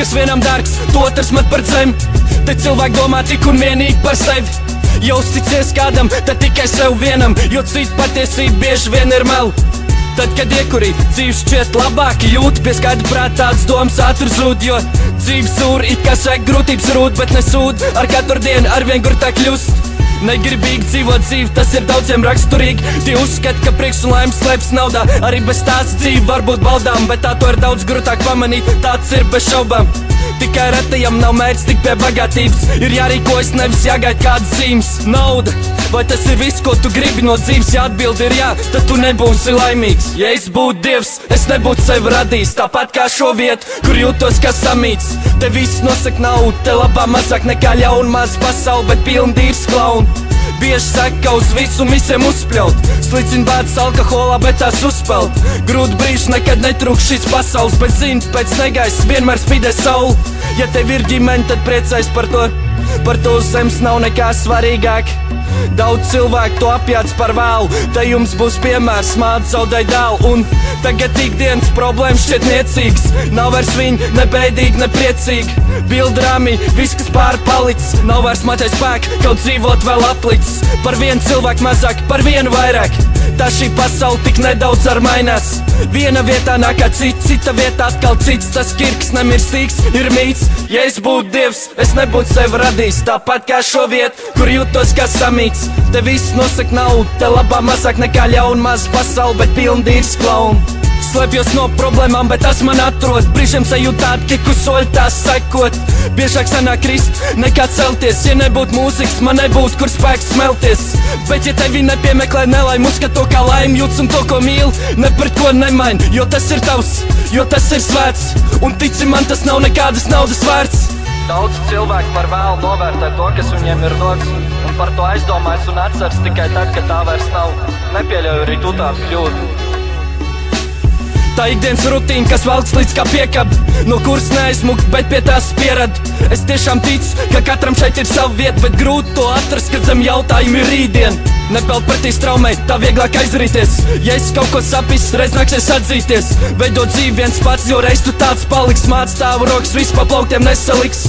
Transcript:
kas vienam dārgs, to otrs met par zem. Te cilvēki domā tik un vienīgi par sevi. Ja uzticies kādam, tad tikai sev vienam, jo citu patiesība bieži vien ir melu. Tad, kad iekurī dzīves šķiet labāki, jūti pie skaidra prāt tādas domas ātri zūd, jo dzīves sūr, it kā sēk grūtības rūt, bet nesūd, ar katru dienu arvien grūtāk kļūst. Negribīgi dzīvot dzīvi, tas ir daudziem raksturīgi. Tie uzskata, ka prieks un laimes slēpjas naudā. Arī bez tās dzīve var būt baudām, bet tā to ir daudz grūtāk pamanīt, tāds ir bez šaubām. Tikai retajam nav mērķis tik pie bagātības, ir jārīkojas, nevis jāgaida kādas zīmes. Nauda, vai tas ir viss, ko tu gribi no dzīves? Ja atbildi ir jā, tad tu nebūsi laimīgs. Ja es būtu Dievs, es nebūtu sevi radījis, tāpat kā šo vietu, kur jūtos kā samīts. Te viss nosaka naudu, te labā mazāk nekā ļauna maz pasauli, bet pilna dīvs klauni. Bieži saka, ka uz visu un visiem uzspļaut, slicina bādas alkoholā, bet tās uzspeld. Grūti brīži nekad netrūks šīs pasaules, bet zini, pēc negaisa vienmēr spīdē saule. Ja tev ir ģimene, tad priecājas par to uz zemes nav nekā svarīgāk. Daudz cilvēku to apjāc par vēlu, te jums būs piemērs, māte zaudēja dēlu. Un tagad ikdienas problēmas šķiet niecīgas, nav vairs viņi ne bēdīgi, ne priecīgi. Bildrāmī, viss, kas pārpalicis, nav vairs matai spēku, kaut dzīvot vēl aplicis. Par vienu cilvēku mazāk, par vienu vairāk, tā šī pasaule tik nedaudz ar mainās. Viena vietā nāk kā cita vietā atkal cits, tas kirks nemirstīgs ir mīts. Ja es būtu Dievs, es nebūtu sevi radījis, tāpat kā šo vietu, kur jūtos kā samīts. Te viss nosaka naudu, te labā mazāk nekā ļauna maz pasauli, bet pilna dīrs klauni. Slēpjos no problēmām, bet tas man atrod, brīžiem sajūt tādu kiku soļu tās sekot. Biežāk sanāk krist nekā celties, ja nebūtu mūzikas, man nebūtu kur spēks smelties. Bet ja tevi nepiemeklē nelaim, uzskat to kā laimi, jūtas un to, ko mīl, ne par ko nemain, jo tas ir tavs, jo tas ir svēts, un tici man, tas nav nekādas naudas vērts. Daudz cilvēku par vēlu novērtē to, kas viņiem ir dots, un par to aizdomājas un atceras tikai tad, kad tā vairs nav. Nepieļauju arī tu tādu kļūdu. Tā ikdienas rutīna, kas valks līdz kā piekab, no kuras neaizmukt, bet pie tās pierad. Es tiešām ticu, ka katram šeit ir sava vieta, bet grūti to atrast, kad zem jautājumi ir rītdien. Nepeld pretī straumei, tā vieglāk aizrīties. Ja es kaut ko sapis, reiz nāksies atzīties. Veidot dzīvi viens pats, jo reiz tu tāds paliks, māc tāvu rokas, viss pa plauktiem nesaliks.